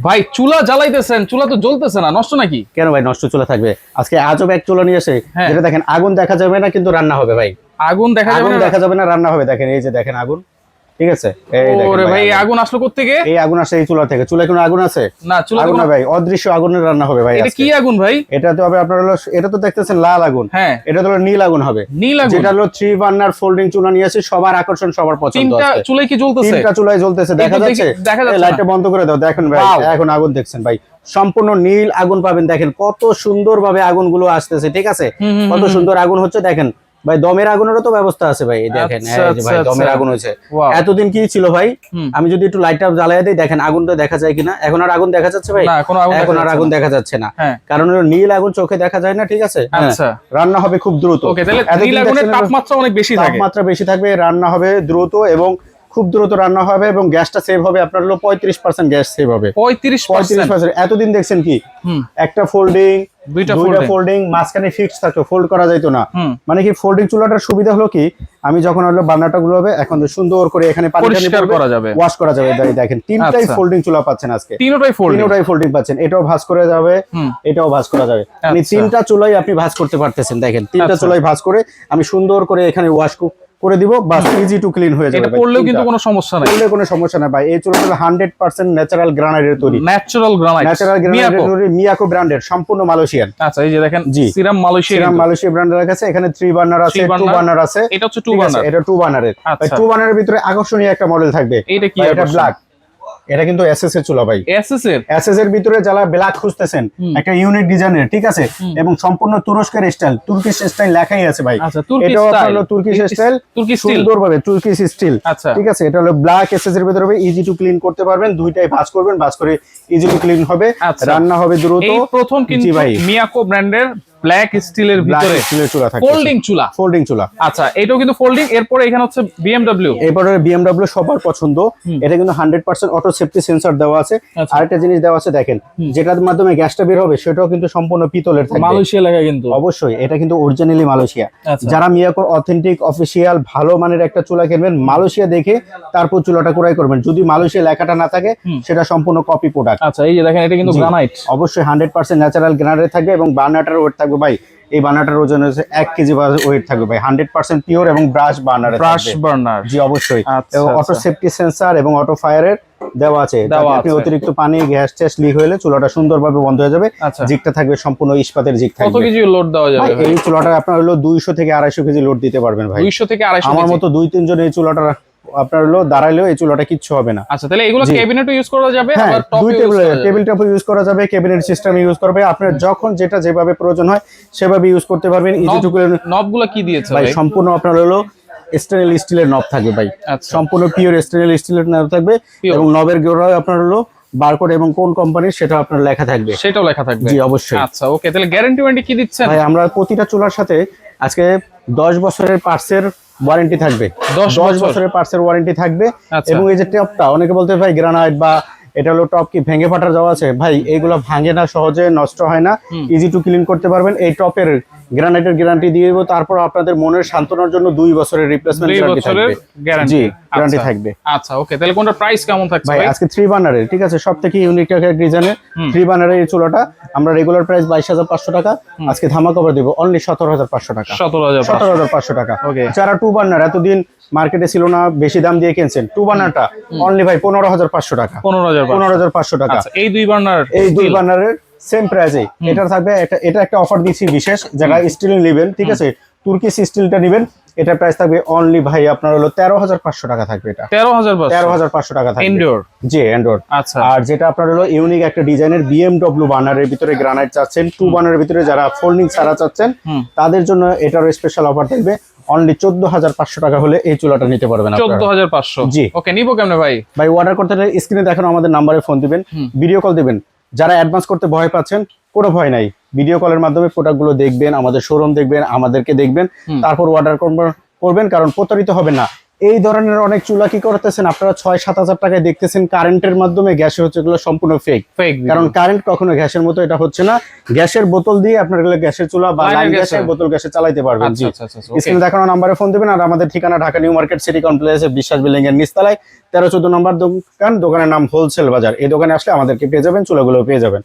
ভাই চুলা জ্বালাইতেছেন, চুলা তো জ্বলতেছে না, নষ্ট নাকি? কেন ভাই নষ্ট চুলা থাকবে? আজকে আজব এক চুলা নিয়ে এসে হ্যাঁ। যেটা দেখেন আগুন দেখা যাবে না কিন্তু রান্না হবে ভাই। আগুন দেখা যাবে আগুন না? দেখা যাবে না, রান্না হবে। দেখেন এই যে দেখেন আগুন, ঠিক আছে? এই দেখেন ওরে ভাই, আগুন। আগুন আসলো কোত্থেকে? এই আগুন আসে এই চুলা থেকে। চুলায় কোনো আগুন আছে? না, চুলা আগুন না ভাই, অদৃশ্য আগুনের রান্না হবে ভাই। এটা আজকে কি আগুন ভাই? এটা তো হবে আপনার হলো, এটা তো দেখতেছেন লাল আগুন, হ্যাঁ এটা তো হলো নীল আগুন হবে। নীল আগুন? যেটা হলো 3 বার্নার ফোল্ডিং চুলা নিয়ে আসি, সবার আকর্ষণ, সবার পছন্দ। তিনটা আজকে চুলাই কি জ্বলতেছে? তিনটা চুলাই জ্বলতেছে, দেখা এই তো যাচ্ছে? দেখা যাচ্ছে এই লাইটটা বন্ধ করে দাও, দেখেন ভাই Wow! এখন আগুন দেখছেন ভাই, সম্পূর্ণ নীল আগুন পাবেন। দেখেন কত সুন্দর ভাবে আগুনগুলো আসতেছে, ঠিক আছে? কত সুন্দর আগুন হচ্ছে দেখেন ভাই। দমের আগুনেরও তো ব্যবস্থা আছে ভাই, এই দেখেন আচ্ছা, এই যে ভাই আচ্ছা, দমের আচ্ছা। আগুন হয়েছে। Wow! এতদিন কি ছিল ভাই? হুম। আমি যদি একটু লাইটটা জ্বালিয়ে দিই, দেখেন আগুনটা দেখা যায় কিনা? এখন আর আগুন দেখা যাচ্ছে ভাই? না, এখন আগুন এখন দেখা আর যাচ্ছে আগুন না। দেখা যাচ্ছে না, হ্যাঁ। কারণ হলো নীল আগুন চোখে দেখা যায় না, ঠিক আছে? হ্যাঁ, আচ্ছা। রান্না হবে খুব দ্রুত। ওকে, তাহলে এতদিন নীল আগুনের দেখছেন তাপমাত্রা অনেক বেশি থাকে। তাপমাত্রা বেশি থাকবে, রান্না হবে দ্রুত এবং খুব দ্রুত রান্না হবে, এবং গ্যাসটা সেভ হবে আপনার হলো 35% গ্যাস সেভ হবে। 35%? 35%। এতদিন দেখছেন কি হুম। একটা ফোল্ডিং, দুইটা দুইটা folding। ফোল্ডিং, মাঝখানে ফিক্স থাকতো, ফোল্ড করা যাইতো না। হুম। মানে কি ফোল্ডিং চুলাটার সুবিধা হলো কি, আমি যখন হলো বার্নারটা গুলো হবে এখন সুন্দর করে এখানে পানি পরিষ্কার করা যাবে। ওয়াশ করা যাবে। দেখেন তিনটাই আচ্ছা। ফোল্ডিং চুলা পাচ্ছেন আজকে। তিনটাই ফোল্ডিং? তিনটাই ফোল্ডিং পাচ্ছেন, এটাও ভাঁজ করে যাবে, হুম। এটাও ভাঁজ করা যাবে। মানে আচ্ছা। তিনটা চুলাই আপনি ভাঁজ করতে পারতেছেন। দেখেন তিনটা আচ্ছা। চুলাই ভাঁজ করে আমি সুন্দর করে এখানে ওয়াশ করে দিব, বাস ইজি টু ক্লিন হয়ে যাবে এটা ভাই। পড়লেও কিন্তু তিনটা। কোনো সমস্যা নাই? পড়লে কোনো সমস্যা না ভাই। এই চুলাটা 100% ন্যাচারাল গ্রানাইটের তৈরি। Natural granite? ন্যাচারাল গ্রানাইটের তৈরি, মিয়াকো ব্র্যান্ডের, সম্পূর্ণ মালয়েশিয়ান। আচ্ছা, এই যে দেখেন জি। সিরাম মালয়েশিয়া। সিরাম মালয়েশিয়া ব্র্যান্ডের কাছে এখানে 3 বার্নার আছে, 2 বার্নার আছে। এটা হচ্ছে 2 ঠিক আছে, বার্নার? এটা 2 বার্নারের। আচ্ছা। 2 বার্নারের ভিতরে আকর্ষণীয় একটা মডেল থাকবে। এটা কি এটা আকর্ষণ? ব্ল্যাক। এটা কিন্তু এসএস এর চুলা ভাই। এসএস এর? এসএস এর ভিতরে যারা ব্ল্যাক খুঁজতেছেন, একটা ইউনিক ডিজাইনের, ঠিক আছে, এবং সম্পূর্ণ তুরস্কের স্টাইল, তুর্কিশ স্টাইল লেখাই আছে ভাই। আচ্ছা, তুর্কিশ এটাও স্টাইল? হলো তুর্কিশ স্টাইল, তুর্কিশ স্টিল? সুন্দরভাবে তুর্কিশ স্টিল। আচ্ছা। ঠিক আছে, এটা হলো ব্ল্যাক এসএস এর ভিতরে হবে, ইজি টু ক্লিন করতে পারবেন, দুইটাই ভাঁজ করবেন, ভাঁজ করে ইজি টু ক্লিন হবে, আচ্ছা। রান্না হবে দ্রুত। এই প্রথম কিন্তু জি ভাই, মিয়াকো ব্র্যান্ডের ব্ল্যাক স্টিলের ব্ল্যাক ভিতরে স্টিলের চুলা থাকে, ফোল্ডিং চুলা? ফোল্ডিং চুলা। আচ্ছা, এটাও কিন্তু ফোল্ডিং। এরপরে এখানে হচ্ছে বিএমডব্লিউ। এরপরে বিএমডব্লিউ সবার পছন্দ, এটা কিন্তু 100% অটো সেফটি সেন্সর দেওয়া আছে। আচ্ছা। আরেকটা জিনিস দেওয়া আছে দেখেন, যেটার মাধ্যমে গ্যাসটা বের হবে সেটাও কিন্তু সম্পূর্ণ পিতলের থাকবে। মালয়েশিয়া লেখা কিন্তু? অবশ্যই, এটা কিন্তু অরিজিনালি মালয়েশিয়া। আচ্ছা। যারা মিয়াকোর অথেন্টিক অফিসিয়াল ভালো মানের একটা চুলা কিনবেন, মালয়েশিয়া দেখে তারপর চুলাটা ক্রয় করবেন। যদি মালয়েশিয়া লেখাটা না থাকে সেটা সম্পূর্ণ কপি প্রোডাক্ট। আচ্ছা, এই যে দেখেন এটা কিন্তু গ্রানাইট? অবশ্যই 100% ন্যাচারাল গ্রানাইট থাকবে, এবং বার্নারটার ওয়েট থাকবে ভাই, এই বার্নারটার ওজন হচ্ছে 1 কেজি ওয়েট থাকবে ভাই, 100% পিওর, এবং ব্রাশ বার্নার। Brass burner? জি অবশ্যই। আচ্ছা, অটো সেফটি সেন্সর এবং অটো ফায়ারের দেওয়া আছে, যাতে আপনি অতিরিক্ত পানি, গ্যাস টেস্ট লিক হলে চুলাটা সুন্দরভাবে বন্ধ হয়ে যাবে। আচ্ছা। জিগটা থাকবে সম্পূর্ণ ইস্পাতের জিগ কত থাকবে। কেজি লোড দেওয়া যাবে ভাই, এই চুলাটা আপনার হলো 200 থেকে 250 কেজি লোড দিতে পারবেন ভাই। 200 থেকে 250 আমার কেজি? মতো 2-3 জন এই চুলাটা আপনার হলো দাঁড়াইলেও এই চুলাটা কিচ্ছু হবে না। আচ্ছা, তাহলে এগুলো ক্যাবিনেটও ইউজ করা যাবে, হ্যাঁ, আবার টপে দুই ইউজ করা যাবে? টেবিল টপে ইউজ করা যাবে, ক্যাবিনেট সিস্টেম ইউজ করবে, আপনার যখন যেটা যেভাবে প্রয়োজন হয় সেভাবে ইউজ করতে পারবেন। Easy to clean. নবগুলো কি দিয়েছে ভাই ভাই? সম্পূর্ণ আপনার হলো স্টেনলেস স্টিলের নব থাকবে ভাই, আচ্ছা। সম্পূর্ণ পিওর স্টেনলেস স্টিলের নব থাকবে, Pure? এবং নবের গোড়ায় আপনার হলো বারকোড এবং কোন কোম্পানির সেটা আপনার লেখা থাকবে। সেটাও লেখা থাকবে? জি অবশ্যই। আচ্ছা, ওকে, তাহলে গ্যারান্টি ওয়ারেন্টি কি দিচ্ছেন? ভাই আমরা প্রতিটা চুলার সাথে আজকে 10 বছরের পার্টসের ওয়ারেন্টি থাকবে। 10 বছরের পার্টসের ওয়ারেন্টি থাকবে। আচ্ছা। এবং এই যে টপটা, অনেকে বলতে ভাই গ্রানাইট বা এটা হলো টপ কি ভেঙে ফাটার যাওয়া আছে, ভাই এইগুলো ভাঙে না, সহজে নষ্ট হয় না, ইজি টু ক্লিন করতে পারবেন। এই টপের গ্রানাইটের গ্যারান্টি দিয়ে দেবো। তারপর আপনাদের মনের সান্ত্বনার জন্য 2 বছরের রিপ্লেসমেন্ট 2 গ্যারান্টি বছরের থাকবে। গ্যারান্টি? জি, গ্যারান্টি থাকবে। আচ্ছা, ওকে, তাহলে কোনটা প্রাইস কেমন থাকছে ভাই ভাই? আজকে 3 বার্নারের, ঠিক আছে, সবথেকে ইউনিক একটা ডিজাইনের 3 বার্নারের এই চুলাটা আমরা রেগুলার প্রাইস 22,500 টাকা, আজকে ধামাকা করে দেব অনলি 17,500 টাকা। 17,500 টাকা। ওকে। যারা 2 বার্নার এতদিন মার্কেটে ছিল না, বেশি দাম দিয়ে কিনছেন, 2 বার্নারটা অনলি ভাই 15,500 টাকা। 15,500 টাকা। আচ্ছা, এই 2 বার্নার? এই 2 বার্নারের সেম প্রাইসে এটা থাকবে। এটা একটা অফার দিচ্ছি বিশেষ, যারা স্টিল নেবেন, ঠিক আছে, তুর্কিশ স্টিলটা নেবেন, এটা প্রাইস থাকবে অনলি ভাই আপনার হলো 13,500 টাকা থাকবে। এটা 13,500 টাকা থাকবে ইনডোর? জি ইনডোর। আচ্ছা। আর যেটা আপনার হলো ইউনিক একটা ডিজাইনের বিএমডব্লিউ বার্নারের ভিতরে গ্রানাইট চাচ্ছেন, 2 বার্নারের ভিতরে যারা ফোল্ডিং ছাড়া চাচ্ছেন, তাদের জন্য এটার স্পেশাল অফার থাকবে। অনলি 14,500 টাকা হলে এই চুলাটা নিতে পারবেন আপনারা। 14,500? জি। ওকে, নিবো কেমনে ভাই? ভাই অর্ডার করতে হলে স্ক্রিনে দেখানো আমাদের নম্বরে ফোন দিবেন, ভিডিও কল দিবেন। যারা অ্যাডভান্স করতে ভয় পাচ্ছেন, কোনো ভয় নাই, ভিডিও কলের মাধ্যমে প্রোডাক্টগুলো দেখবেন, আমাদের শোরুম দেখবেন, আমাদেরকে দেখবেন, তারপর অর্ডার করবেন, কারণ প্রতারিত হবেন না। এই ধরনের অনেক চুলা কি করতেছেন আপনারা 6-7 হাজার টাকায় দেখতেছেন কারেন্টের মাধ্যমে, গ্যাসে হচ্ছে এগুলো সম্পূর্ণ ফেক। ফেক কারণ কারেন্ট কখনো গ্যাসের মতো এটা হচ্ছে না। গ্যাসের বোতল দিয়ে আপনার এগুলো গ্যাসের চুলা বা লাইনের লাইন গ্যাসে। গ্যাসে বোতল গ্যাসে চালাইতে পারবেন। জি, আচ্ছা আচ্ছা ওকে স্ক্রিনে দেখানো নাম্বারে ফোন দিবেন। আর আমাদের ঠিকানা ঢাকা নিউ মার্কেট সিটি কমপ্লেক্সে বিশ্বাস বিল্ডিং এর নিচতলায় 13-14 নম্বর দোকান, দোকানের নাম হোলসেল বাজার। এই দোকানে আসলে আমাদেরকে পেয়ে যাবেন, চুলাগুলো পেয়ে যাবেন।